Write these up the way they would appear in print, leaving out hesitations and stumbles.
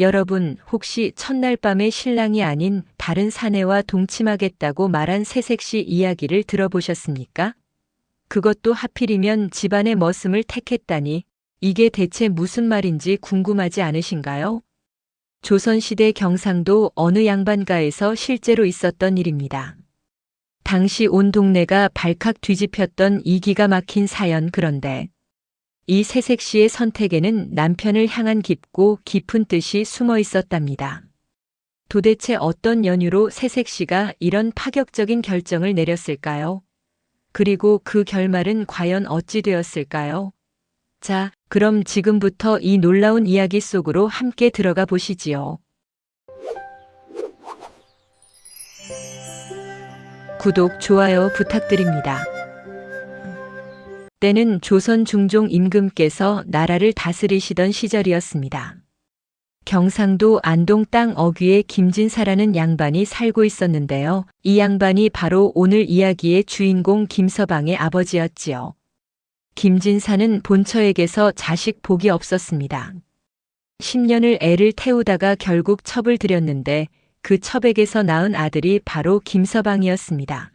여러분, 혹시 첫날 밤에 신랑이 아닌 다른 사내와 동침하겠다고 말한 새색시 이야기를 들어보셨습니까? 그것도 하필이면 집안의 머슴을 택했다니, 이게 대체 무슨 말인지 궁금하지 않으신가요? 조선시대 경상도 어느 양반가에서 실제로 있었던 일입니다. 당시 온 동네가 발칵 뒤집혔던 이 기가 막힌 사연. 그런데 이 새색 씨의 선택에는 남편을 향한 깊고 깊은 뜻이 숨어 있었답니다. 도대체 어떤 연유로 새색 씨가 이런 파격적인 결정을 내렸을까요? 그리고 그 결말은 과연 어찌 되었을까요? 자, 그럼 지금부터 이 놀라운 이야기 속으로 함께 들어가 보시지요. 구독, 좋아요 부탁드립니다. 때는 조선 중종 임금께서 나라를 다스리시던 시절이었습니다. 경상도 안동 땅 어귀에 김진사라는 양반이 살고 있었는데요. 이 양반이 바로 오늘 이야기의 주인공 김서방의 아버지였지요. 김진사는 본처에게서 자식 복이 없었습니다. 10년을 애를 태우다가 결국 첩을 들였는데 그 첩에게서 낳은 아들이 바로 김서방이었습니다.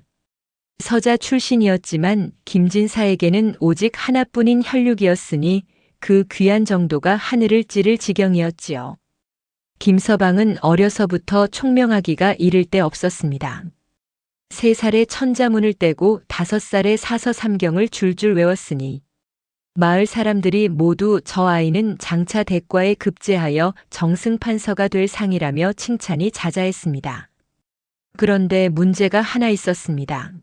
서자 출신이었지만 김진사에게는 오직 하나뿐인 혈육이었으니 그 귀한 정도가 하늘을 찌를 지경이었지요. 김서방은 어려서부터 총명하기가 이를 데 없었습니다. 3살에 천자문을 떼고 5살에 사서삼경을 줄줄 외웠으니 마을 사람들이 모두 저 아이는 장차 대과에 급제하여 정승판서가 될 상이라며 칭찬이 자자했습니다. 그런데 문제가 하나 있었습니다.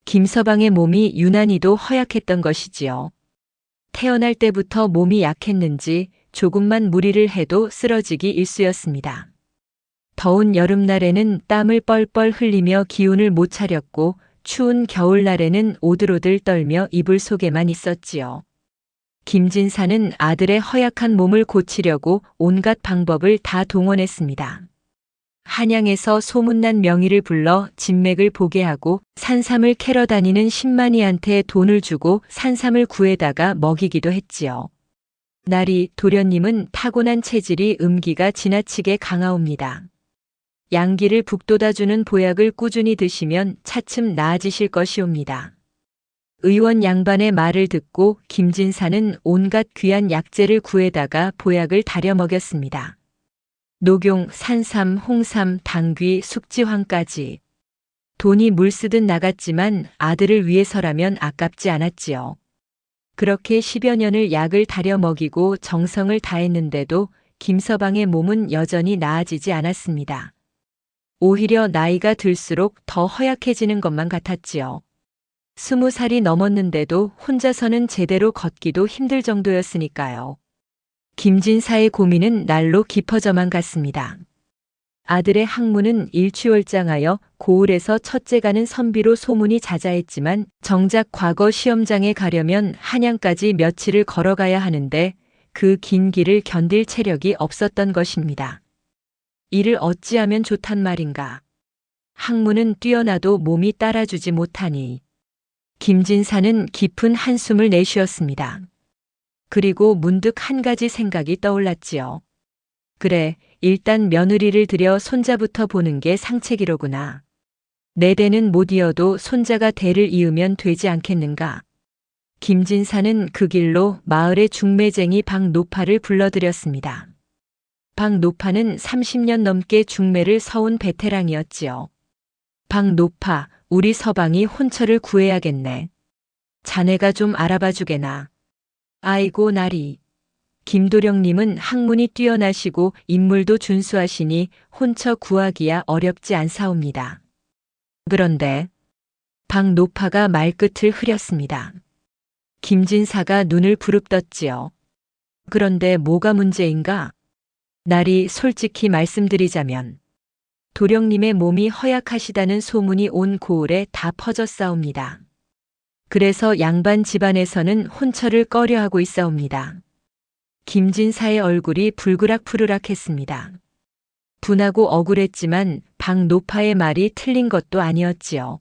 김서방의 몸이 유난히도 허약했던 것이지요. 태어날 때부터 몸이 약했는지 조금만 무리를 해도 쓰러지기 일쑤였습니다. 더운 여름날에는 땀을 뻘뻘 흘리며 기운을 못 차렸고 추운 겨울날에는 오들오들 떨며 이불 속에만 있었지요. 김진사는 아들의 허약한 몸을 고치려고 온갖 방법을 다 동원했습니다. 한양에서 소문난 명의를 불러 진맥을 보게 하고 산삼을 캐러 다니는 신만이한테 돈을 주고 산삼을 구해다가 먹이기도 했지요. 나리 도련님은 타고난 체질이 음기가 지나치게 강하옵니다. 양기를 북돋아주는 보약을 꾸준히 드시면 차츰 나아지실 것이옵니다. 의원 양반의 말을 듣고 김진사는 온갖 귀한 약재를 구해다가 보약을 다려 먹였습니다. 녹용, 산삼, 홍삼, 당귀, 숙지황까지. 돈이 물쓰듯 나갔지만 아들을 위해서라면 아깝지 않았지요. 그렇게 10여 년을 약을 다려 먹이고 정성을 다했는데도 김서방의 몸은 여전히 나아지지 않았습니다. 오히려 나이가 들수록 더 허약해지는 것만 같았지요. 20살이 넘었는데도 혼자서는 제대로 걷기도 힘들 정도였으니까요. 김진사의 고민은 날로 깊어져만 갔습니다. 아들의 학문은 일취월장하여 고을에서 첫째 가는 선비로 소문이 자자했지만 정작 과거 시험장에 가려면 한양까지 며칠을 걸어가야 하는데 그 긴 길을 견딜 체력이 없었던 것입니다. 이를 어찌하면 좋단 말인가. 학문은 뛰어나도 몸이 따라주지 못하니. 김진사는 깊은 한숨을 내쉬었습니다. 그리고 문득 한 가지 생각이 떠올랐지요. 그래, 일단 며느리를 들여 손자부터 보는 게 상책이로구나. 내 대는 못 이어도 손자가 대를 이으면 되지 않겠는가. 김진사는 그 길로 마을의 중매쟁이 박노파를 불러들였습니다. 박노파는 30년 넘게 중매를 서온 베테랑이었지요. 박노파, 우리 서방이 혼처를 구해야겠네. 자네가 좀 알아봐 주게나. 아이고 나리. 김도령님은 학문이 뛰어나시고 인물도 준수하시니 혼처 구하기야 어렵지 않사옵니다. 그런데 박노파가 말끝을 흐렸습니다. 김진사가 눈을 부릅떴지요. 그런데 뭐가 문제인가? 나리 솔직히 말씀드리자면 도령님의 몸이 허약하시다는 소문이 온 고을에 다 퍼졌사옵니다. 그래서 양반 집안에서는 혼처를 꺼려하고 있사옵니다. 김진사의 얼굴이 불그락푸르락했습니다. 분하고 억울했지만 박노파의 말이 틀린 것도 아니었지요.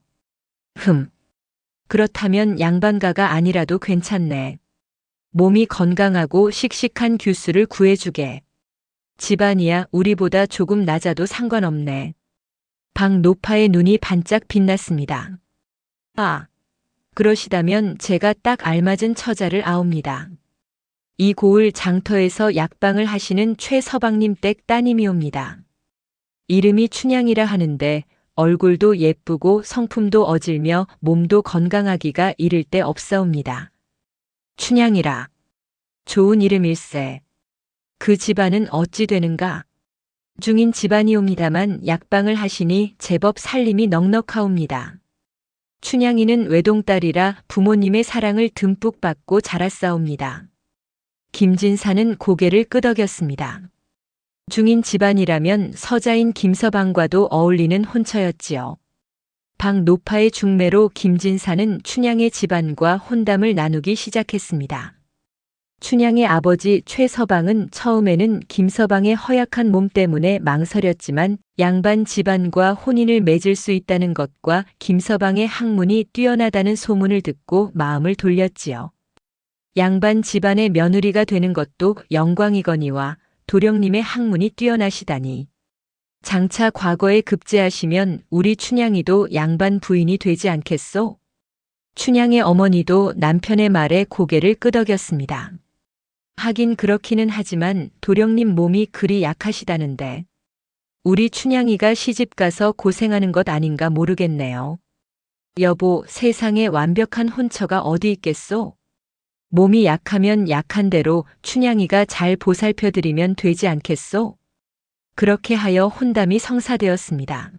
그렇다면 양반가가 아니라도 괜찮네. 몸이 건강하고 씩씩한 규수를 구해주게. 집안이야 우리보다 조금 낮아도 상관없네. 박노파의 눈이 반짝 빛났습니다. 아, 그러시다면 제가 딱 알맞은 처자를 아옵니다. 이 고을 장터에서 약방을 하시는 최서방님 댁 따님이옵니다. 이름이 춘향이라 하는데 얼굴도 예쁘고 성품도 어질며 몸도 건강하기가 이를 데 없사옵니다. 춘향이라. 좋은 이름일세. 그 집안은 어찌 되는가? 중인 집안이옵니다만 약방을 하시니 제법 살림이 넉넉하옵니다. 춘향이는 외동딸이라 부모님의 사랑을 듬뿍 받고 자랐사옵니다. 김진사는 고개를 끄덕였습니다. 중인 집안이라면 서자인 김서방과도 어울리는 혼처였지요. 박노파의 중매로 김진사는 춘향의 집안과 혼담을 나누기 시작했습니다. 춘향의 아버지 최서방은 처음에는 김서방의 허약한 몸 때문에 망설였지만 양반 집안과 혼인을 맺을 수 있다는 것과 김서방의 학문이 뛰어나다는 소문을 듣고 마음을 돌렸지요. 양반 집안의 며느리가 되는 것도 영광이거니와 도령님의 학문이 뛰어나시다니. 장차 과거에 급제하시면 우리 춘향이도 양반 부인이 되지 않겠소? 춘향의 어머니도 남편의 말에 고개를 끄덕였습니다. 하긴 그렇기는 하지만 도령님 몸이 그리 약하시다는데 우리 춘향이가 시집가서 고생하는 것 아닌가 모르겠네요. 여보, 세상에 완벽한 혼처가 어디 있겠소? 몸이 약하면 약한 대로 춘향이가 잘 보살펴드리면 되지 않겠소? 그렇게 하여 혼담이 성사되었습니다.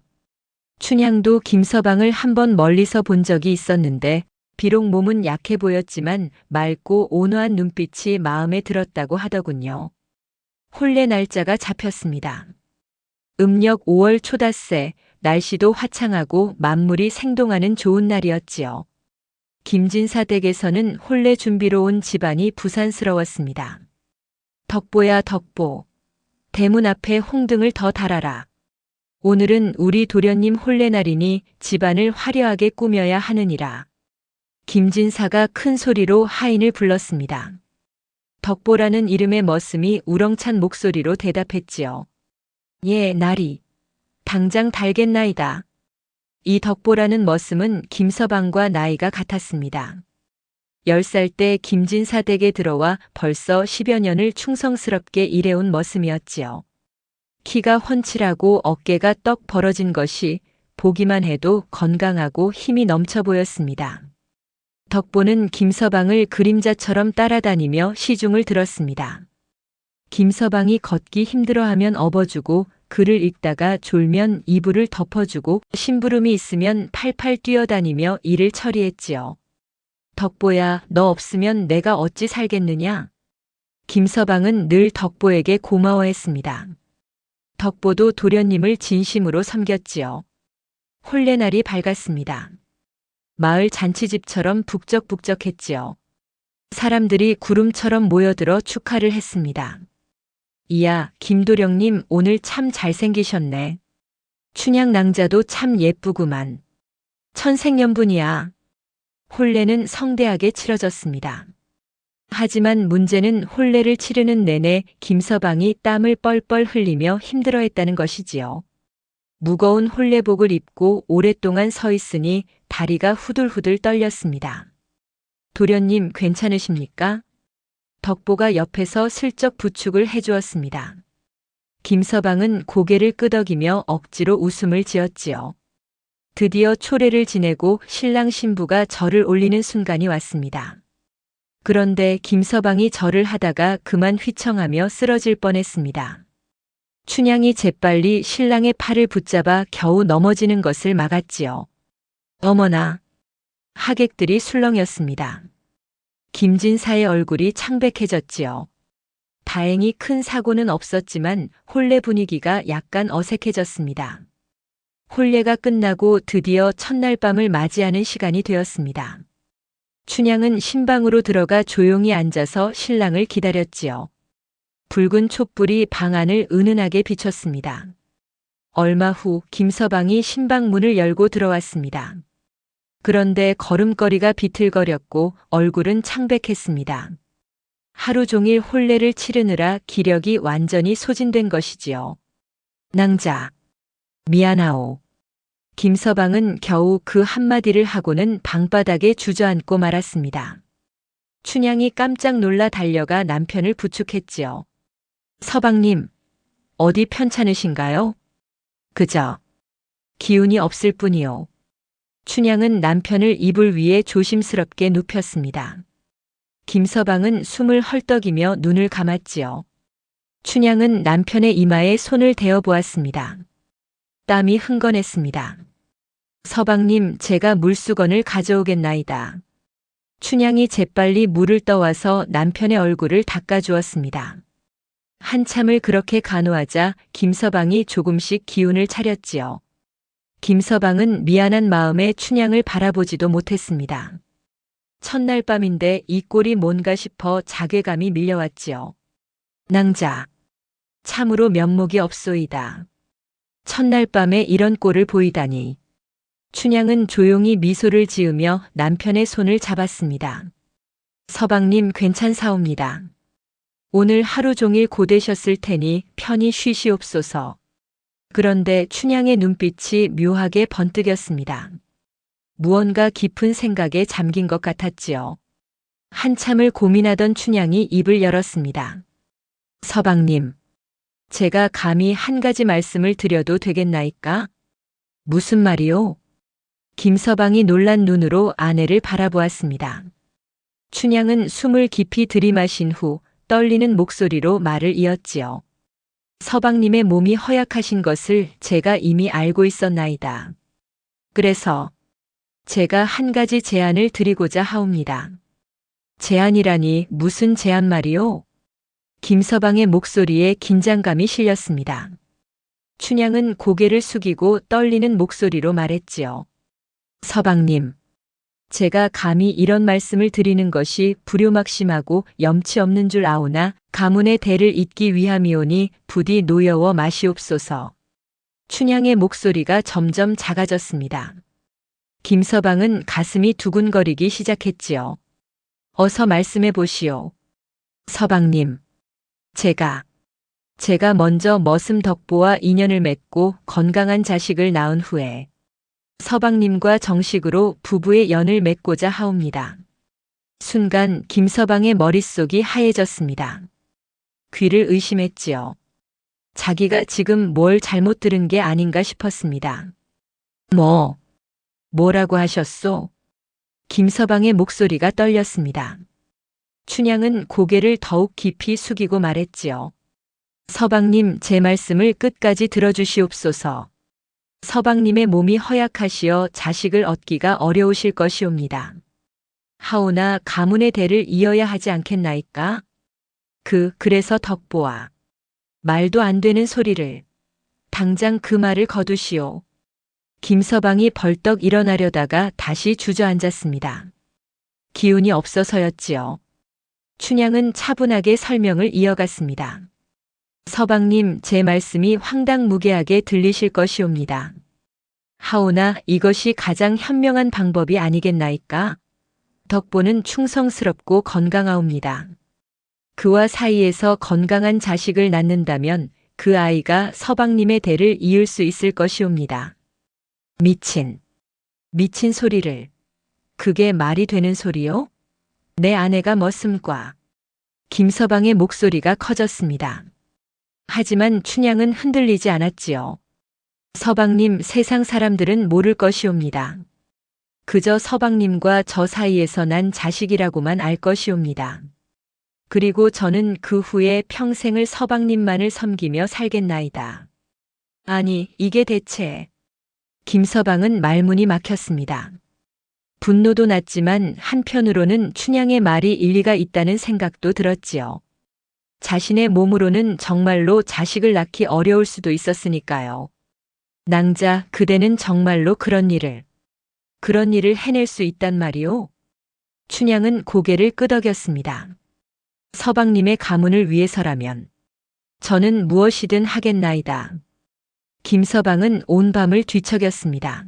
춘향도 김서방을 한번 멀리서 본 적이 있었는데 비록 몸은 약해 보였지만 맑고 온화한 눈빛이 마음에 들었다고 하더군요. 혼례 날짜가 잡혔습니다. 음력 5월 초닷새, 날씨도 화창하고 만물이 생동하는 좋은 날이었지요. 김진사 댁에서는 혼례 준비로 온 집안이 부산스러웠습니다. 덕보야 덕보, 대문 앞에 홍등을 더 달아라. 오늘은 우리 도련님 혼례 날이니 집안을 화려하게 꾸며야 하느니라. 김진사가 큰 소리로 하인을 불렀습니다. 덕보라는 이름의 머슴이 우렁찬 목소리로 대답했지요. 예, 나리. 당장 달겠나이다. 이 덕보라는 머슴은 김서방과 나이가 같았습니다. 10살 때 김진사 댁에 들어와 벌써 10여 년을 충성스럽게 일해온 머슴이었지요. 키가 훤칠하고 어깨가 떡 벌어진 것이 보기만 해도 건강하고 힘이 넘쳐 보였습니다. 덕보는 김서방을 그림자처럼 따라다니며 시중을 들었습니다. 김서방이 걷기 힘들어하면 업어주고 글을 읽다가 졸면 이불을 덮어주고 심부름이 있으면 팔팔 뛰어다니며 일을 처리했지요. 덕보야, 너 없으면 내가 어찌 살겠느냐? 김서방은 늘 덕보에게 고마워했습니다. 덕보도 도련님을 진심으로 섬겼지요. 혼례날이 밝았습니다. 마을 잔치집처럼 북적북적했지요. 사람들이 구름처럼 모여들어 축하를 했습니다. 이야, 김도령님 오늘 참 잘생기셨네. 춘향 낭자도 참 예쁘구만. 천생연분이야. 혼례는 성대하게 치러졌습니다. 하지만 문제는 혼례를 치르는 내내 김서방이 땀을 뻘뻘 흘리며 힘들어했다는 것이지요. 무거운 혼례복을 입고 오랫동안 서 있으니 다리가 후들후들 떨렸습니다. 도련님 괜찮으십니까? 덕보가 옆에서 슬쩍 부축을 해주었습니다. 김서방은 고개를 끄덕이며 억지로 웃음을 지었지요. 드디어 초례를 지내고 신랑 신부가 절을 올리는 순간이 왔습니다. 그런데 김서방이 절을 하다가 그만 휘청하며 쓰러질 뻔했습니다. 춘향이 재빨리 신랑의 팔을 붙잡아 겨우 넘어지는 것을 막았지요. 어머나! 하객들이 술렁였습니다. 김진사의 얼굴이 창백해졌지요. 다행히 큰 사고는 없었지만 혼례 분위기가 약간 어색해졌습니다. 혼례가 끝나고 드디어 첫날 밤을 맞이하는 시간이 되었습니다. 춘향은 신방으로 들어가 조용히 앉아서 신랑을 기다렸지요. 붉은 촛불이 방 안을 은은하게 비췄습니다. 얼마 후 김서방이 신방 문을 열고 들어왔습니다. 그런데 걸음걸이가 비틀거렸고 얼굴은 창백했습니다. 하루 종일 혼례를 치르느라 기력이 완전히 소진된 것이지요. 낭자, 미안하오. 김서방은 겨우 그 한마디를 하고는 방바닥에 주저앉고 말았습니다. 춘향이 깜짝 놀라 달려가 남편을 부축했지요. 서방님, 어디 편찮으신가요? 그저 기운이 없을 뿐이요. 춘향은 남편을 이불 위에 조심스럽게 눕혔습니다. 김서방은 숨을 헐떡이며 눈을 감았지요. 춘향은 남편의 이마에 손을 대어 보았습니다. 땀이 흥건했습니다. 서방님, 제가 물수건을 가져오겠나이다. 춘향이 재빨리 물을 떠와서 남편의 얼굴을 닦아주었습니다. 한참을 그렇게 간호하자 김서방이 조금씩 기운을 차렸지요. 김서방은 미안한 마음에 춘향을 바라보지도 못했습니다. 첫날 밤인데 이 꼴이 뭔가 싶어 자괴감이 밀려왔지요. 낭자, 참으로 면목이 없소이다. 첫날 밤에 이런 꼴을 보이다니. 춘향은 조용히 미소를 지으며 남편의 손을 잡았습니다. 서방님 괜찮사옵니다. 오늘 하루 종일 고되셨을 테니 편히 쉬시옵소서. 그런데 춘향의 눈빛이 묘하게 번뜩였습니다. 무언가 깊은 생각에 잠긴 것 같았지요. 한참을 고민하던 춘향이 입을 열었습니다. 서방님, 제가 감히 한 가지 말씀을 드려도 되겠나이까? 무슨 말이요? 김서방이 놀란 눈으로 아내를 바라보았습니다. 춘향은 숨을 깊이 들이마신 후 떨리는 목소리로 말을 이었지요. 서방님의 몸이 허약하신 것을 제가 이미 알고 있었나이다. 그래서 제가 한 가지 제안을 드리고자 하옵니다. 제안이라니 무슨 제안 말이요? 김서방의 목소리에 긴장감이 실렸습니다. 춘향은 고개를 숙이고 떨리는 목소리로 말했지요. 서방님, 제가 감히 이런 말씀을 드리는 것이 불효막심하고 염치 없는 줄 아오나 가문의 대를 잇기 위함이오니 부디 노여워 마시옵소서. 춘향의 목소리가 점점 작아졌습니다. 김서방은 가슴이 두근거리기 시작했지요. 어서 말씀해 보시오. 서방님, 제가 먼저 머슴 덕보와 인연을 맺고 건강한 자식을 낳은 후에 서방님과 정식으로 부부의 연을 맺고자 하옵니다. 순간 김서방의 머릿속이 하얘졌습니다. 귀를 의심했지요. 자기가 지금 뭘 잘못 들은 게 아닌가 싶었습니다. 뭐라고 하셨소? 김서방의 목소리가 떨렸습니다. 춘향은 고개를 더욱 깊이 숙이고 말했지요. 서방님, 제 말씀을 끝까지 들어주시옵소서. 서방님의 몸이 허약하시어 자식을 얻기가 어려우실 것이옵니다. 하오나 가문의 대를 이어야 하지 않겠나이까? 그래서 덕보와 말도 안 되는 소리를 당장 그 말을 거두시오. 김서방이 벌떡 일어나려다가 다시 주저앉았습니다. 기운이 없어서였지요. 춘향은 차분하게 설명을 이어갔습니다. 서방님, 제 말씀이 황당무계하게 들리실 것이옵니다. 하오나 이것이 가장 현명한 방법이 아니겠나이까? 덕보는 충성스럽고 건강하옵니다. 그와 사이에서 건강한 자식을 낳는다면 그 아이가 서방님의 대를 이을 수 있을 것이옵니다. 미친 소리를. 그게 말이 되는 소리요? 내 아내가 머슴과. 김서방의 목소리가 커졌습니다. 하지만 춘향은 흔들리지 않았지요. 서방님, 세상 사람들은 모를 것이옵니다. 그저 서방님과 저 사이에서 난 자식이라고만 알 것이옵니다. 그리고 저는 그 후에 평생을 서방님만을 섬기며 살겠나이다. 아니, 이게 대체. 김서방은 말문이 막혔습니다. 분노도 났지만 한편으로는 춘향의 말이 일리가 있다는 생각도 들었지요. 자신의 몸으로는 정말로 자식을 낳기 어려울 수도 있었으니까요. 낭자, 그대는 정말로 그런 일을 해낼 수 있단 말이오? 춘향은 고개를 끄덕였습니다. 서방님의 가문을 위해서라면 저는 무엇이든 하겠나이다. 김서방은 온 밤을 뒤척였습니다.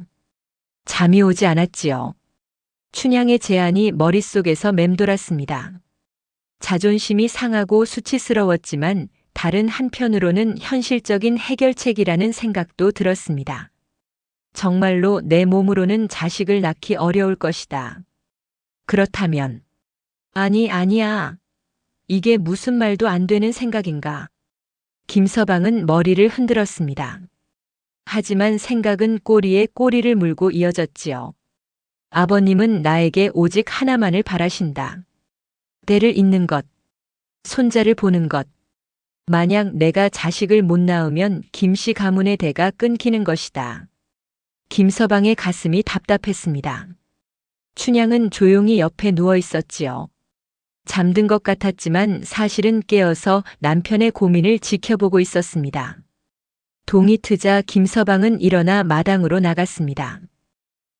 잠이 오지 않았지요. 춘향의 제안이 머릿속에서 맴돌았습니다. 자존심이 상하고 수치스러웠지만 다른 한편으로는 현실적인 해결책이라는 생각도 들었습니다. 정말로 내 몸으로는 자식을 낳기 어려울 것이다. 그렇다면, 아니야. 이게 무슨 말도 안 되는 생각인가? 김서방은 머리를 흔들었습니다. 하지만 생각은 꼬리에 꼬리를 물고 이어졌지요. 아버님은 나에게 오직 하나만을 바라신다. 때를 잇는 것, 손자를 보는 것. 만약 내가 자식을 못 낳으면 김씨 가문의 대가 끊기는 것이다. 김서방의 가슴이 답답했습니다. 춘향은 조용히 옆에 누워 있었지요. 잠든 것 같았지만 사실은 깨어서 남편의 고민을 지켜보고 있었습니다. 동이 트자 김서방은 일어나 마당으로 나갔습니다.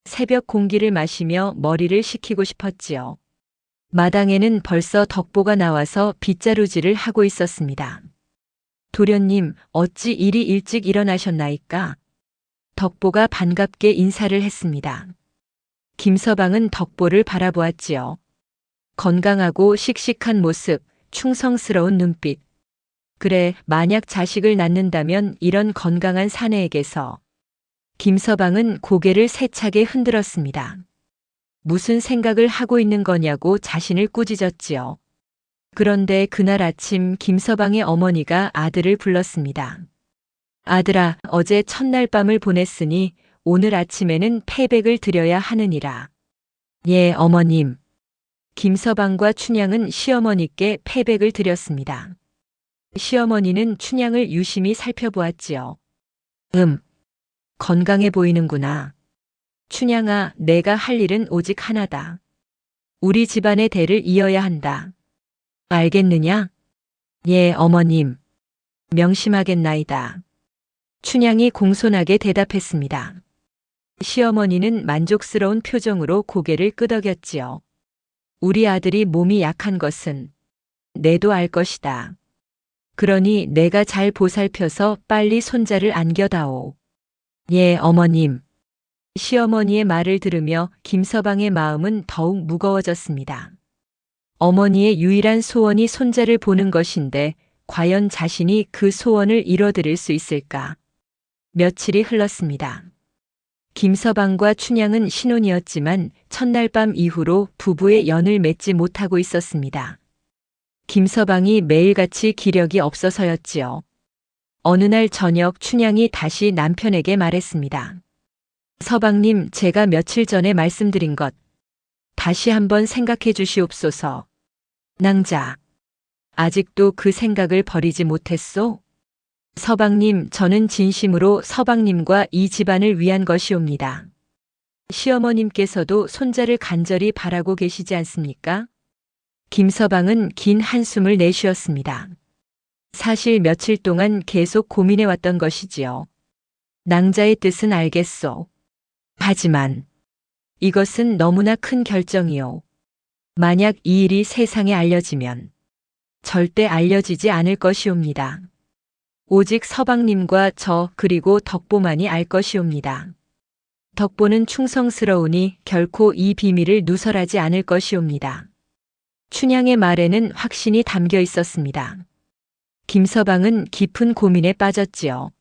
새벽 공기를 마시며 머리를 식히고 싶었지요. 마당에는 벌써 덕보가 나와서 빗자루질을 하고 있었습니다. 도련님, 어찌 이리 일찍 일어나셨나이까? 덕보가 반갑게 인사를 했습니다. 김서방은 덕보를 바라보았지요. 건강하고 씩씩한 모습, 충성스러운 눈빛. 그래, 만약 자식을 낳는다면 이런 건강한 사내에게서. 김서방은 고개를 세차게 흔들었습니다. 무슨 생각을 하고 있는 거냐고 자신을 꾸짖었지요. 그런데 그날 아침 김서방의 어머니가 아들을 불렀습니다. 아들아, 어제 첫날 밤을 보냈으니 오늘 아침에는 패백을 드려야 하느니라. 예, 어머님. 김서방과 춘향은 시어머니께 패백을 드렸습니다. 시어머니는 춘향을 유심히 살펴보았지요. 건강해 보이는구나. 춘향아, 내가 할 일은 오직 하나다. 우리 집안의 대를 이어야 한다. 알겠느냐? 예, 어머님. 명심하겠나이다. 춘향이 공손하게 대답했습니다. 시어머니는 만족스러운 표정으로 고개를 끄덕였지요. 우리 아들이 몸이 약한 것은 내도 알 것이다. 그러니 내가 잘 보살펴서 빨리 손자를 안겨다오. 예, 어머님. 시어머니의 말을 들으며 김서방의 마음은 더욱 무거워졌습니다. 어머니의 유일한 소원이 손자를 보는 것인데 과연 자신이 그 소원을 이뤄드릴 수 있을까? 며칠이 흘렀습니다. 김서방과 춘향은 신혼이었지만 첫날 밤 이후로 부부의 연을 맺지 못하고 있었습니다. 김서방이 매일같이 기력이 없어서였지요. 어느 날 저녁 춘향이 다시 남편에게 말했습니다. 서방님, 제가 며칠 전에 말씀드린 것 다시 한번 생각해 주시옵소서. 낭자, 아직도 그 생각을 버리지 못했소? 서방님, 저는 진심으로 서방님과 이 집안을 위한 것이옵니다. 시어머님께서도 손자를 간절히 바라고 계시지 않습니까? 김서방은 긴 한숨을 내쉬었습니다. 사실 며칠 동안 계속 고민해 왔던 것이지요. 낭자의 뜻은 알겠소. 하지만 이것은 너무나 큰 결정이요. 만약 이 일이 세상에 알려지면 절대 알려지지 않을 것이옵니다. 오직 서방님과 저 그리고 덕보만이 알 것이옵니다. 덕보는 충성스러우니 결코 이 비밀을 누설하지 않을 것이옵니다. 춘향의 말에는 확신이 담겨 있었습니다. 김서방은 깊은 고민에 빠졌지요.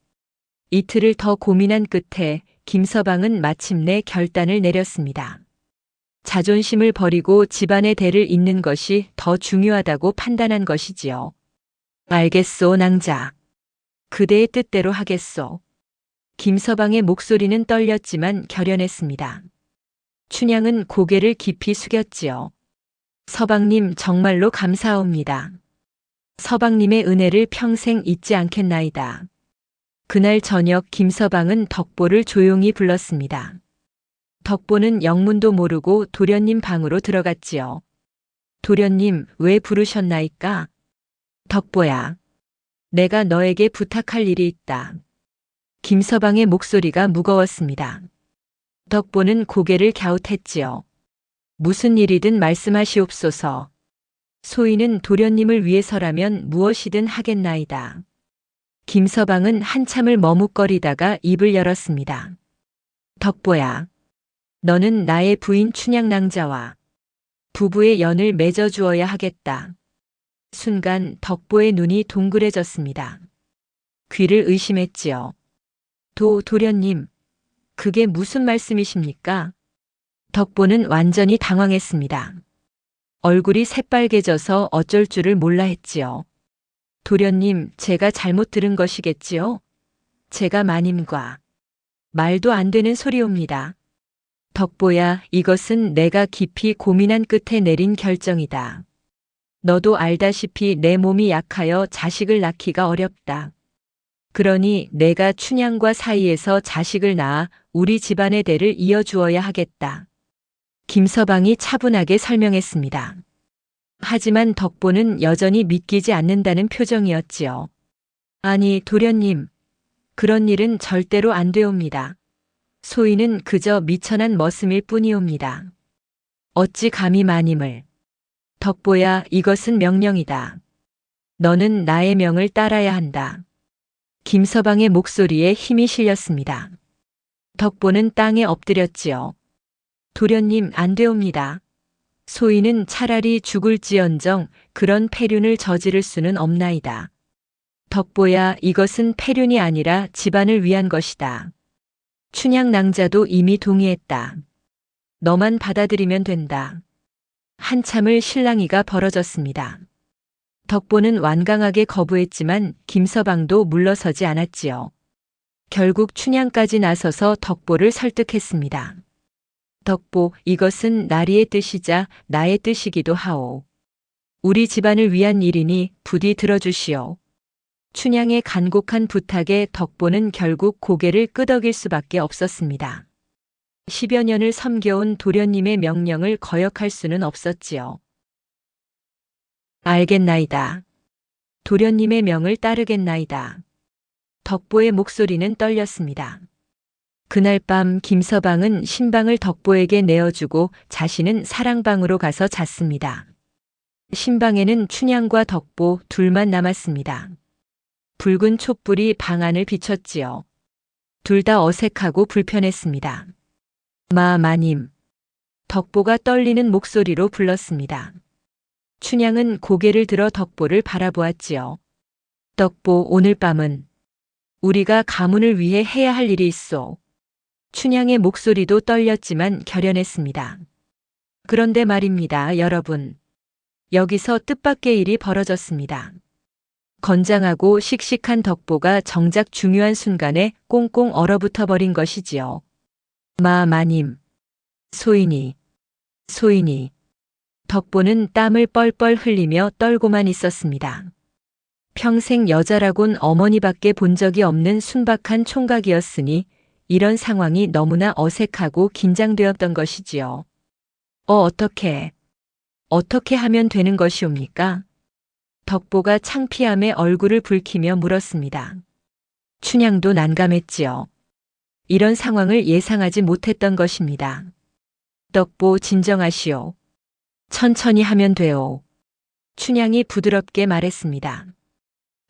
이틀을 더 고민한 끝에 김서방은 마침내 결단을 내렸습니다. 자존심을 버리고 집안의 대를 잇는 것이 더 중요하다고 판단한 것이지요. 알겠소, 낭자. 그대의 뜻대로 하겠소. 김서방의 목소리는 떨렸지만 결연했습니다. 춘향은 고개를 깊이 숙였지요. 서방님, 정말로 감사합니다. 서방님의 은혜를 평생 잊지 않겠나이다. 그날 저녁 김서방은 덕보를 조용히 불렀습니다. 덕보는 영문도 모르고 도련님 방으로 들어갔지요. 도련님, 왜 부르셨나이까? 덕보야, 내가 너에게 부탁할 일이 있다. 김서방의 목소리가 무거웠습니다. 덕보는 고개를 갸웃했지요. 무슨 일이든 말씀하시옵소서. 소인은 도련님을 위해서라면 무엇이든 하겠나이다. 김서방은 한참을 머뭇거리다가 입을 열었습니다. 덕보야, 너는 나의 부인 춘향 낭자와 부부의 연을 맺어주어야 하겠다. 순간 덕보의 눈이 동그래졌습니다. 귀를 의심했지요. 도련님, 그게 무슨 말씀이십니까? 덕보는 완전히 당황했습니다. 얼굴이 새빨개져서 어쩔 줄을 몰라 했지요. 도련님, 제가 잘못 들은 것이겠지요? 제가 마님과 말도 안 되는 소리옵니다. 덕보야, 이것은 내가 깊이 고민한 끝에 내린 결정이다. 너도 알다시피 내 몸이 약하여 자식을 낳기가 어렵다. 그러니 내가 춘향과 사이에서 자식을 낳아 우리 집안의 대를 이어주어야 하겠다. 김서방이 차분하게 설명했습니다. 하지만 덕보는 여전히 믿기지 않는다는 표정이었지요. 아니, 도련님, 그런 일은 절대로 안 되옵니다. 소인은 그저 미천한 머슴일 뿐이옵니다. 어찌 감히 마님을. 덕보야, 이것은 명령이다. 너는 나의 명을 따라야 한다. 김서방의 목소리에 힘이 실렸습니다. 덕보는 땅에 엎드렸지요. 도련님, 안 되옵니다. 소인은 차라리 죽을지언정 그런 폐륜을 저지를 수는 없나이다. 덕보야, 이것은 폐륜이 아니라 집안을 위한 것이다. 춘향 낭자도 이미 동의했다. 너만 받아들이면 된다. 한참을 실랑이가 벌어졌습니다. 덕보는 완강하게 거부했지만 김서방도 물러서지 않았지요. 결국 춘향까지 나서서 덕보를 설득했습니다. 덕보, 이것은 나리의 뜻이자 나의 뜻이기도 하오. 우리 집안을 위한 일이니 부디 들어주시오. 춘향의 간곡한 부탁에 덕보는 결국 고개를 끄덕일 수밖에 없었습니다. 10여 년을 섬겨온 도련님의 명령을 거역할 수는 없었지요. 알겠나이다. 도련님의 명을 따르겠나이다. 덕보의 목소리는 떨렸습니다. 그날 밤 김서방은 신방을 덕보에게 내어주고 자신은 사랑방으로 가서 잤습니다. 신방에는 춘향과 덕보 둘만 남았습니다. 붉은 촛불이 방 안을 비췄지요. 둘 다 어색하고 불편했습니다. 마님. 덕보가 떨리는 목소리로 불렀습니다. 춘향은 고개를 들어 덕보를 바라보았지요. 덕보, 오늘 밤은 우리가 가문을 위해 해야 할 일이 있소. 춘향의 목소리도 떨렸지만 결연했습니다. 그런데 말입니다, 여러분. 여기서 뜻밖의 일이 벌어졌습니다. 건장하고 씩씩한 덕보가 정작 중요한 순간에 꽁꽁 얼어붙어 버린 것이지요. 마님. 소인이. 덕보는 땀을 뻘뻘 흘리며 떨고만 있었습니다. 평생 여자라곤 어머니밖에 본 적이 없는 순박한 총각이었으니 이런 상황이 너무나 어색하고 긴장되었던 것이지요. 어떻게 하면 되는 것이옵니까? 덕보가 창피함에 얼굴을 붉히며 물었습니다. 춘향도 난감했지요. 이런 상황을 예상하지 못했던 것입니다. 덕보, 진정하시오. 천천히 하면 돼요. 춘향이 부드럽게 말했습니다.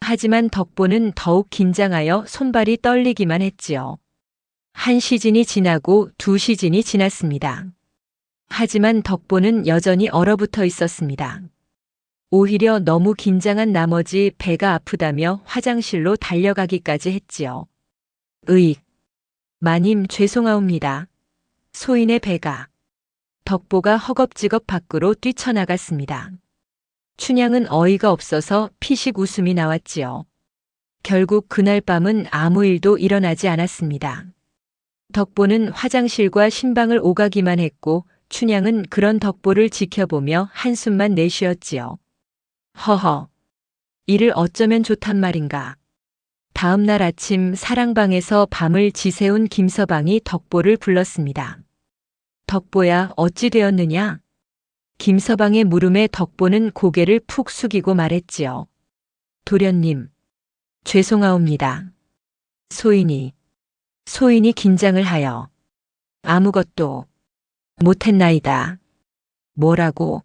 하지만 덕보는 더욱 긴장하여 손발이 떨리기만 했지요. 한 시즌이 지나고 두 시즌이 지났습니다. 하지만 덕보는 여전히 얼어붙어 있었습니다. 오히려 너무 긴장한 나머지 배가 아프다며 화장실로 달려가기까지 했지요. 마님, 죄송하옵니다. 소인의 배가. 덕보가 허겁지겁 밖으로 뛰쳐나갔습니다. 춘향은 어이가 없어서 피식 웃음이 나왔지요. 결국 그날 밤은 아무 일도 일어나지 않았습니다. 덕보는 화장실과 신방을 오가기만 했고 춘향은 그런 덕보를 지켜보며 한숨만 내쉬었지요. 허허, 이를 어쩌면 좋단 말인가. 다음 날 아침 사랑방에서 밤을 지새운 김서방이 덕보를 불렀습니다. 덕보야, 어찌 되었느냐? 김서방의 물음에 덕보는 고개를 푹 숙이고 말했지요. 도련님, 죄송하옵니다. 소인이 긴장을 하여 아무것도 못했나이다. 뭐라고?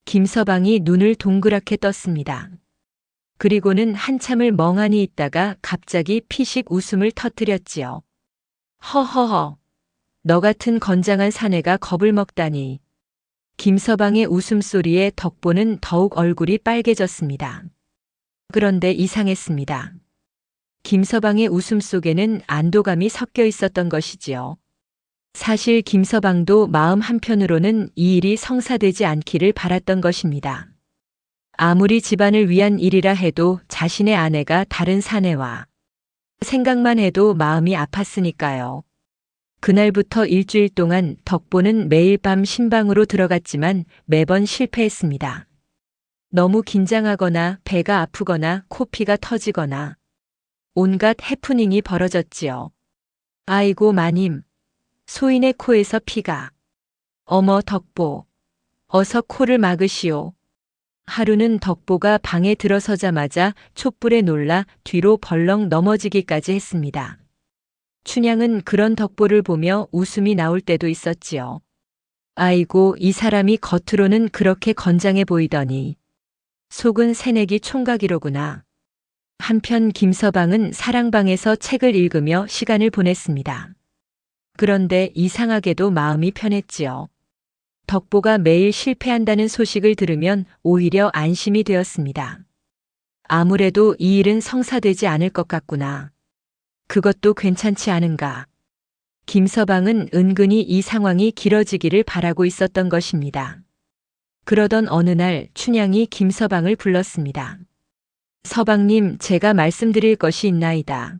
김서방이 눈을 동그랗게 떴습니다. 그리고는 한참을 멍하니 있다가 갑자기 피식 웃음을 터뜨렸지요. 허허허, 너 같은 건장한 사내가 겁을 먹다니. 김서방의 웃음소리에 덕보는 더욱 얼굴이 빨개졌습니다. 그런데 이상했습니다. 김서방의 웃음 속에는 안도감이 섞여 있었던 것이지요. 사실 김서방도 마음 한편으로는 이 일이 성사되지 않기를 바랐던 것입니다. 아무리 집안을 위한 일이라 해도 자신의 아내가 다른 사내와 생각만 해도 마음이 아팠으니까요. 그날부터 일주일 동안 덕보는 매일 밤 신방으로 들어갔지만 매번 실패했습니다. 너무 긴장하거나 배가 아프거나 코피가 터지거나 온갖 해프닝이 벌어졌지요. 아이고 마님, 소인의 코에서 피가. 어머 덕보, 어서 코를 막으시오. 하루는 덕보가 방에 들어서자마자 촛불에 놀라 뒤로 벌렁 넘어지기까지 했습니다. 춘향은 그런 덕보를 보며 웃음이 나올 때도 있었지요. 아이고 이 사람이 겉으로는 그렇게 건장해 보이더니 속은 새내기 총각이로구나. 한편 김서방은 사랑방에서 책을 읽으며 시간을 보냈습니다. 그런데 이상하게도 마음이 편했지요. 덕보가 매일 실패한다는 소식을 들으면 오히려 안심이 되었습니다. 아무래도 이 일은 성사되지 않을 것 같구나. 그것도 괜찮지 않은가. 김서방은 은근히 이 상황이 길어지기를 바라고 있었던 것입니다. 그러던 어느 날 춘향이 김서방을 불렀습니다. 서방님, 제가 말씀드릴 것이 있나이다.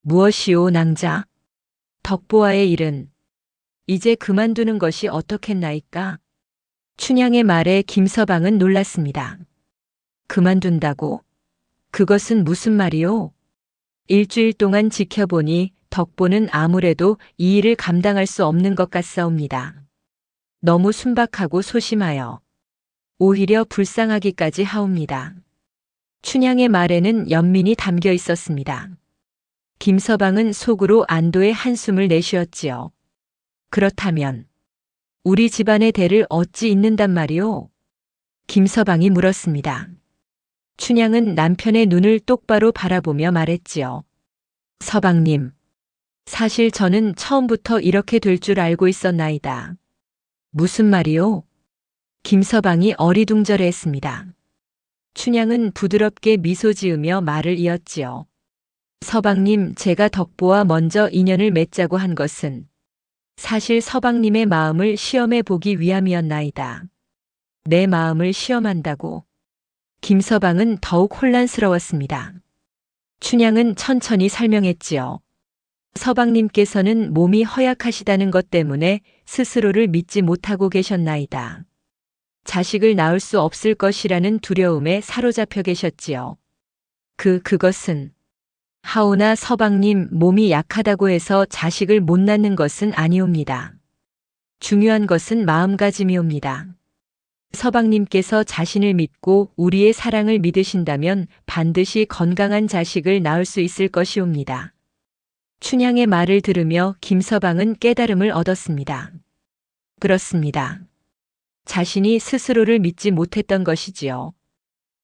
무엇이오, 낭자? 덕보와의 일은 이제 그만두는 것이 어떻겠나이까? 춘향의 말에 김서방은 놀랐습니다. 그만둔다고? 그것은 무슨 말이오? 일주일 동안 지켜보니 덕보는 아무래도 이 일을 감당할 수 없는 것 같사옵니다. 너무 순박하고 소심하여 오히려 불쌍하기까지 하옵니다. 춘향의 말에는 연민이 담겨 있었습니다. 김서방은 속으로 안도의 한숨을 내쉬었지요. 그렇다면 우리 집안의 대를 어찌 잇는단 말이오? 김서방이 물었습니다. 춘향은 남편의 눈을 똑바로 바라보며 말했지요. 서방님, 사실 저는 처음부터 이렇게 될 줄 알고 있었나이다. 무슨 말이오? 김서방이 어리둥절해했습니다. 춘향은 부드럽게 미소 지으며 말을 이었지요. 서방님, 제가 덕보와 먼저 인연을 맺자고 한 것은 사실 서방님의 마음을 시험해 보기 위함이었나이다. 내 마음을 시험한다고? 김서방은 더욱 혼란스러웠습니다. 춘향은 천천히 설명했지요. 서방님께서는 몸이 허약하시다는 것 때문에 스스로를 믿지 못하고 계셨나이다. 자식을 낳을 수 없을 것이라는 두려움에 사로잡혀 계셨지요. 그것은 하오나 서방님 몸이 약하다고 해서 자식을 못 낳는 것은 아니옵니다. 중요한 것은 마음가짐이옵니다. 서방님께서 자신을 믿고 우리의 사랑을 믿으신다면 반드시 건강한 자식을 낳을 수 있을 것이옵니다. 춘향의 말을 들으며 김서방은 깨달음을 얻었습니다. 그렇습니다. 자신이 스스로를 믿지 못했던 것이지요.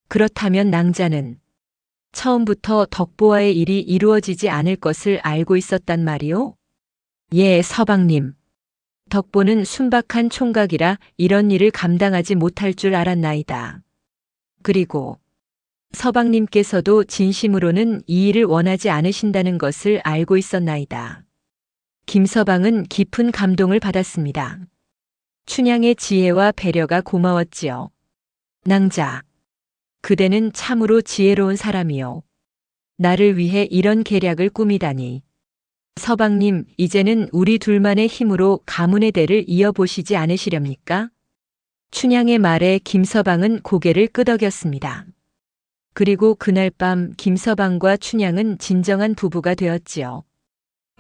그렇다면 낭자는 처음부터 덕보와의 일이 이루어지지 않을 것을 알고 있었단 말이오? 예, 서방님. 덕보는 순박한 총각이라 이런 일을 감당하지 못할 줄 알았나이다. 그리고 서방님께서도 진심으로는 이 일을 원하지 않으신다는 것을 알고 있었나이다. 김서방은 깊은 감동을 받았습니다. 춘향의 지혜와 배려가 고마웠지요. 낭자, 그대는 참으로 지혜로운 사람이요. 나를 위해 이런 계략을 꾸미다니. 서방님, 이제는 우리 둘만의 힘으로 가문의 대를 이어보시지 않으시렵니까? 춘향의 말에 김서방은 고개를 끄덕였습니다. 그리고 그날 밤 김서방과 춘향은 진정한 부부가 되었지요.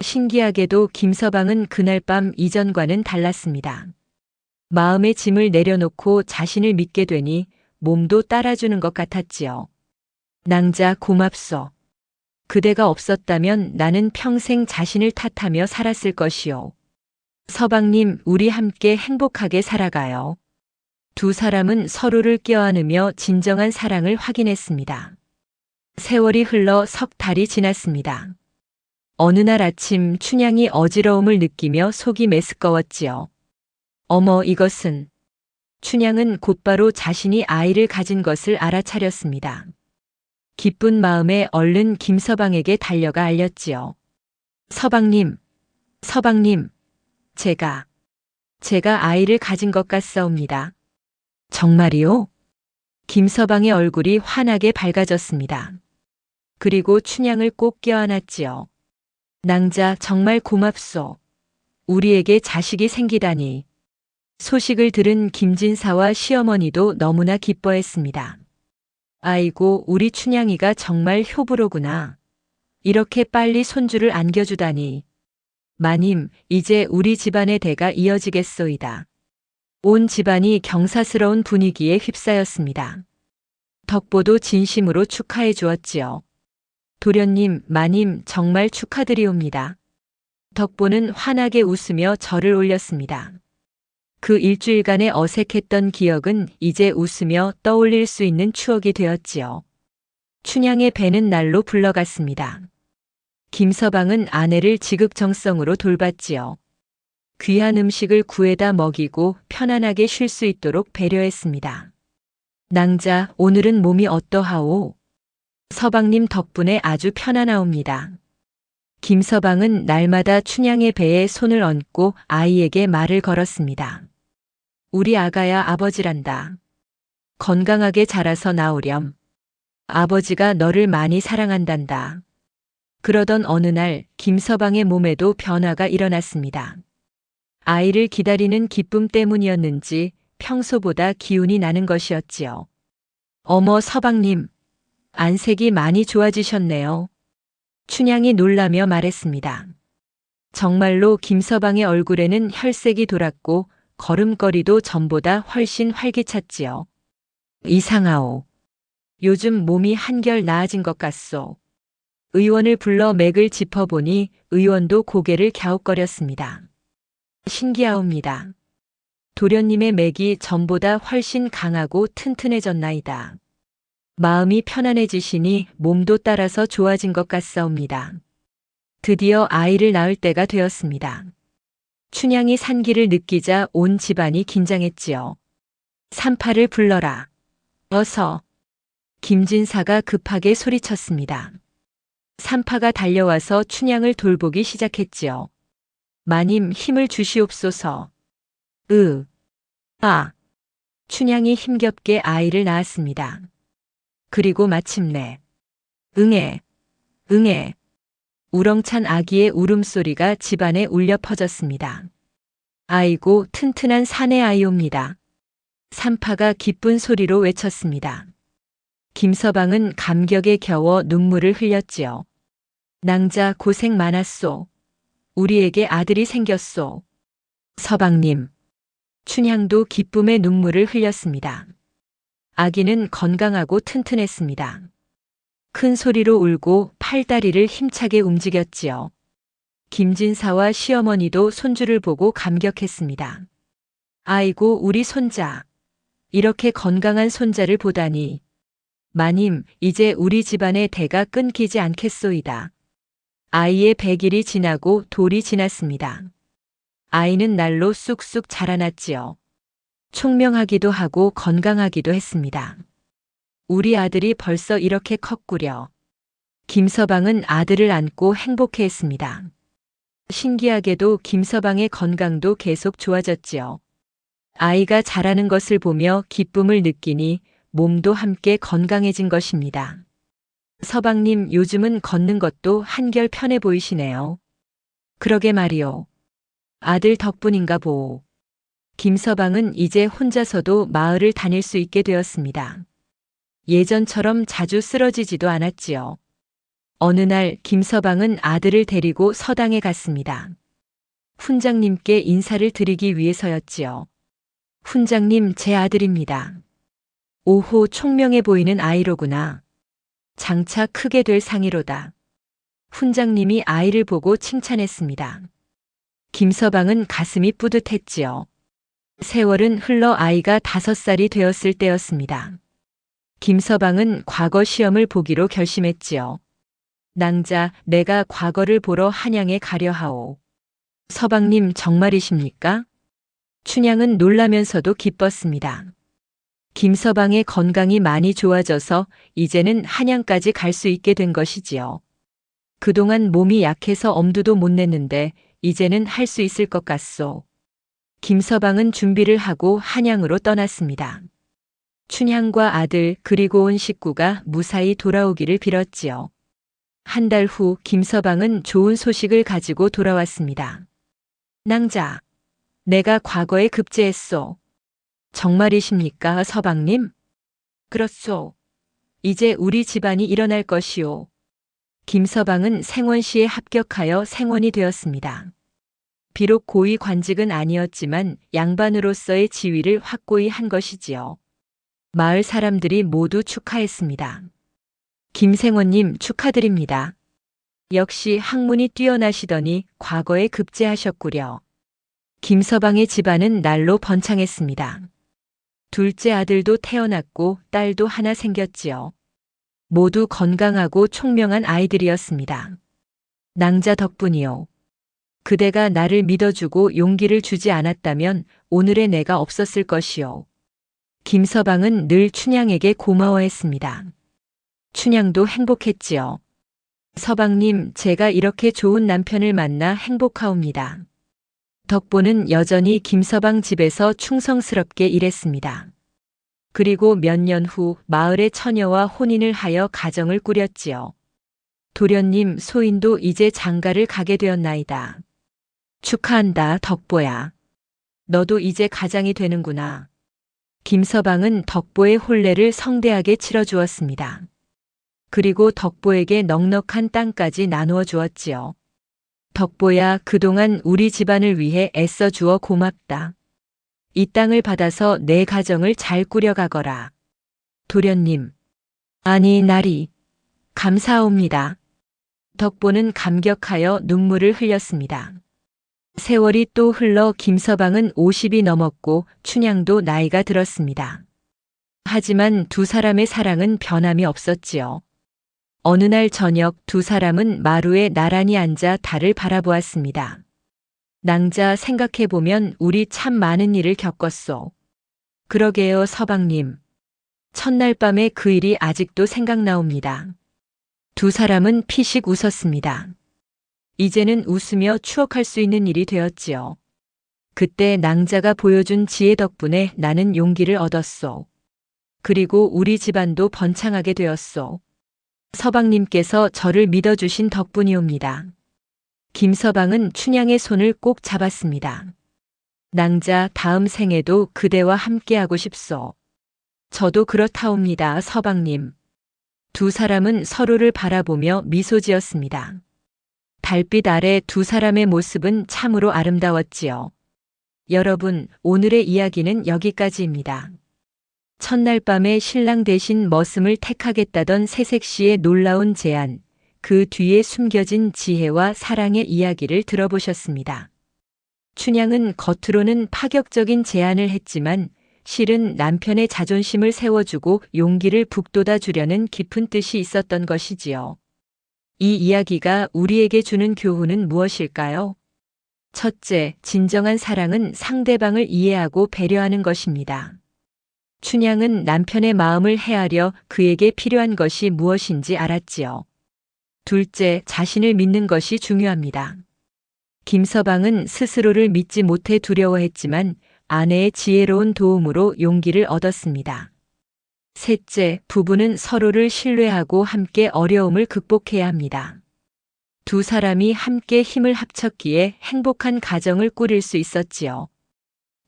신기하게도 김서방은 그날 밤 이전과는 달랐습니다. 마음의 짐을 내려놓고 자신을 믿게 되니 몸도 따라주는 것 같았지요. 낭자 고맙소. 그대가 없었다면 나는 평생 자신을 탓하며 살았을 것이오. 서방님, 우리 함께 행복하게 살아가요. 두 사람은 서로를 껴안으며 진정한 사랑을 확인했습니다. 세월이 흘러 석 달이 지났습니다. 어느 날 아침 춘향이 어지러움을 느끼며 속이 메스꺼웠지요. 어머, 이것은 춘향은 곧바로 자신이 아이를 가진 것을 알아차렸습니다. 기쁜 마음에 얼른 김서방에게 달려가 알렸지요. 서방님, 서방님, 제가 아이를 가진 것 같사옵니다. 정말이요? 김서방의 얼굴이 환하게 밝아졌습니다. 그리고 춘향을 꼭 껴안았지요. 낭자 정말 고맙소. 우리에게 자식이 생기다니. 소식을 들은 김진사와 시어머니도 너무나 기뻐했습니다. 아이고, 우리 춘향이가 정말 효부로구나. 이렇게 빨리 손주를 안겨주다니. 마님, 이제 우리 집안의 대가 이어지겠소이다. 온 집안이 경사스러운 분위기에 휩싸였습니다. 덕보도 진심으로 축하해 주었지요. 도련님, 마님 정말 축하드리옵니다. 덕보는 환하게 웃으며 절을 올렸습니다. 그 일주일간의 어색했던 기억은 이제 웃으며 떠올릴 수 있는 추억이 되었지요. 춘향의 배는 날로 불러갔습니다. 김서방은 아내를 지극정성으로 돌봤지요. 귀한 음식을 구해다 먹이고 편안하게 쉴 수 있도록 배려했습니다. 낭자, 오늘은 몸이 어떠하오? 서방님 덕분에 아주 편안하옵니다. 김서방은 날마다 춘향의 배에 손을 얹고 아이에게 말을 걸었습니다. 우리 아가야 아버지란다. 건강하게 자라서 나오렴. 아버지가 너를 많이 사랑한단다. 그러던 어느 날 김서방의 몸에도 변화가 일어났습니다. 아이를 기다리는 기쁨 때문이었는지 평소보다 기운이 나는 것이었지요. 어머 서방님, 안색이 많이 좋아지셨네요. 춘향이 놀라며 말했습니다. 정말로 김서방의 얼굴에는 혈색이 돌았고 걸음걸이도 전보다 훨씬 활기찼지요. 이상하오. 요즘 몸이 한결 나아진 것 같소. 의원을 불러 맥을 짚어보니 의원도 고개를 갸웃거렸습니다. 신기하옵니다. 도련님의 맥이 전보다 훨씬 강하고 튼튼해졌나이다. 마음이 편안해지시니 몸도 따라서 좋아진 것 같사옵니다. 드디어 아이를 낳을 때가 되었습니다. 춘향이 산기를 느끼자 온 집안이 긴장했지요. 산파를 불러라. 어서. 김진사가 급하게 소리쳤습니다. 산파가 달려와서 춘향을 돌보기 시작했지요. 마님 힘을 주시옵소서. 춘향이 힘겹게 아이를 낳았습니다. 그리고 마침내 응애 우렁찬 아기의 울음소리가 집안에 울려 퍼졌습니다. 아이고 튼튼한 사내 아이옵니다. 산파가 기쁜 소리로 외쳤습니다. 김서방은 감격에 겨워 눈물을 흘렸지요. 낭자 고생 많았소. 우리에게 아들이 생겼소. 서방님. 춘향도 기쁨의 눈물을 흘렸습니다. 아기는 건강하고 튼튼했습니다. 큰 소리로 울고 팔다리를 힘차게 움직였지요. 김진사와 시어머니도 손주를 보고 감격했습니다. 아이고 우리 손자. 이렇게 건강한 손자를 보다니. 마님, 이제 우리 집안의 대가 끊기지 않겠소이다. 아이의 100일이 지나고 돌이 지났습니다. 아이는 날로 쑥쑥 자라났지요. 총명하기도 하고 건강하기도 했습니다. 우리 아들이 벌써 이렇게 컸구려. 김서방은 아들을 안고 행복해했습니다. 신기하게도 김서방의 건강도 계속 좋아졌지요. 아이가 자라는 것을 보며 기쁨을 느끼니 몸도 함께 건강해진 것입니다. 서방님 요즘은 걷는 것도 한결 편해 보이시네요. 그러게 말이오. 아들 덕분인가 보오. 김서방은 이제 혼자서도 마을을 다닐 수 있게 되었습니다. 예전처럼 자주 쓰러지지도 않았지요. 어느 날 김서방은 아들을 데리고 서당에 갔습니다. 훈장님께 인사를 드리기 위해서였지요. 훈장님, 제 아들입니다. 오호, 총명해 보이는 아이로구나. 장차 크게 될 상이로다. 훈장님이 아이를 보고 칭찬했습니다. 김서방은 가슴이 뿌듯했지요. 세월은 흘러 아이가 5살이 되었을 때였습니다. 김서방은 과거 시험을 보기로 결심했지요. 낭자, 내가 과거를 보러 한양에 가려 하오. 서방님 정말이십니까? 춘향은 놀라면서도 기뻤습니다. 김서방의 건강이 많이 좋아져서 이제는 한양까지 갈 수 있게 된 것이지요. 그동안 몸이 약해서 엄두도 못 냈는데 이제는 할 수 있을 것 같소. 김서방은 준비를 하고 한양으로 떠났습니다. 춘향과 아들 그리고 온 식구가 무사히 돌아오기를 빌었지요. 한 달 후 김서방은 좋은 소식을 가지고 돌아왔습니다. 낭자, 내가 과거에 급제했소. 정말이십니까, 서방님? 그렇소. 이제 우리 집안이 일어날 것이오. 김서방은 생원시에 합격하여 생원이 되었습니다. 비록 고위 관직은 아니었지만 양반으로서의 지위를 확고히 한 것이지요. 마을 사람들이 모두 축하했습니다. 김생원님 축하드립니다. 역시 학문이 뛰어나시더니 과거에 급제하셨구려. 김서방의 집안은 날로 번창했습니다. 둘째 아들도 태어났고 딸도 하나 생겼지요. 모두 건강하고 총명한 아이들이었습니다. 낭자 덕분이요. 그대가 나를 믿어주고 용기를 주지 않았다면 오늘의 내가 없었을 것이요. 김서방은 늘 춘향에게 고마워했습니다. 춘향도 행복했지요. 서방님, 제가 이렇게 좋은 남편을 만나 행복하옵니다. 덕보는 여전히 김서방 집에서 충성스럽게 일했습니다. 그리고 몇 년 후 마을의 처녀와 혼인을 하여 가정을 꾸렸지요. 도련님, 소인도 이제 장가를 가게 되었나이다. 축하한다, 덕보야. 너도 이제 가장이 되는구나. 김서방은 덕보의 혼례를 성대하게 치러주었습니다. 그리고 덕보에게 넉넉한 땅까지 나누어 주었지요. 덕보야, 그동안 우리 집안을 위해 애써 주어 고맙다. 이 땅을 받아서 내 가정을 잘 꾸려가거라. 도련님. 아니, 나리. 감사옵니다. 덕보는 감격하여 눈물을 흘렸습니다. 세월이 또 흘러 김서방은 50이 넘었고 춘향도 나이가 들었습니다. 하지만 두 사람의 사랑은 변함이 없었지요. 어느 날 저녁 두 사람은 마루에 나란히 앉아 달을 바라보았습니다. 낭자, 생각해보면 우리 참 많은 일을 겪었소. 그러게요, 서방님. 첫날 밤에 그 일이 아직도 생각나옵니다. 두 사람은 피식 웃었습니다. 이제는 웃으며 추억할 수 있는 일이 되었지요. 그때 낭자가 보여준 지혜 덕분에 나는 용기를 얻었소. 그리고 우리 집안도 번창하게 되었소. 서방님께서 저를 믿어주신 덕분이옵니다. 김서방은 춘향의 손을 꼭 잡았습니다. 낭자, 다음 생에도 그대와 함께하고 싶소. 저도 그렇다옵니다, 서방님. 두 사람은 서로를 바라보며 미소 지었습니다. 달빛 아래 두 사람의 모습은 참으로 아름다웠지요. 여러분, 오늘의 이야기는 여기까지입니다. 첫날 밤에 신랑 대신 머슴을 택하겠다던 새색시의 놀라운 제안, 그 뒤에 숨겨진 지혜와 사랑의 이야기를 들어보셨습니다. 춘향은 겉으로는 파격적인 제안을 했지만 실은 남편의 자존심을 세워주고 용기를 북돋아 주려는 깊은 뜻이 있었던 것이지요. 이 이야기가 우리에게 주는 교훈은 무엇일까요? 첫째, 진정한 사랑은 상대방을 이해하고 배려하는 것입니다. 춘향은 남편의 마음을 헤아려 그에게 필요한 것이 무엇인지 알았지요. 둘째, 자신을 믿는 것이 중요합니다. 김서방은 스스로를 믿지 못해 두려워했지만 아내의 지혜로운 도움으로 용기를 얻었습니다. 셋째, 부부는 서로를 신뢰하고 함께 어려움을 극복해야 합니다. 두 사람이 함께 힘을 합쳤기에 행복한 가정을 꾸릴 수 있었지요.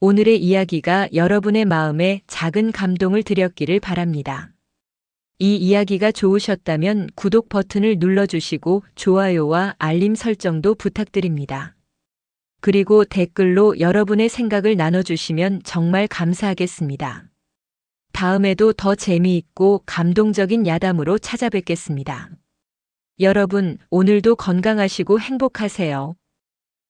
오늘의 이야기가 여러분의 마음에 작은 감동을 드렸기를 바랍니다. 이 이야기가 좋으셨다면 구독 버튼을 눌러주시고 좋아요와 알림 설정도 부탁드립니다. 그리고 댓글로 여러분의 생각을 나눠주시면 정말 감사하겠습니다. 다음에도 더 재미있고 감동적인 야담으로 찾아뵙겠습니다. 여러분, 오늘도 건강하시고 행복하세요.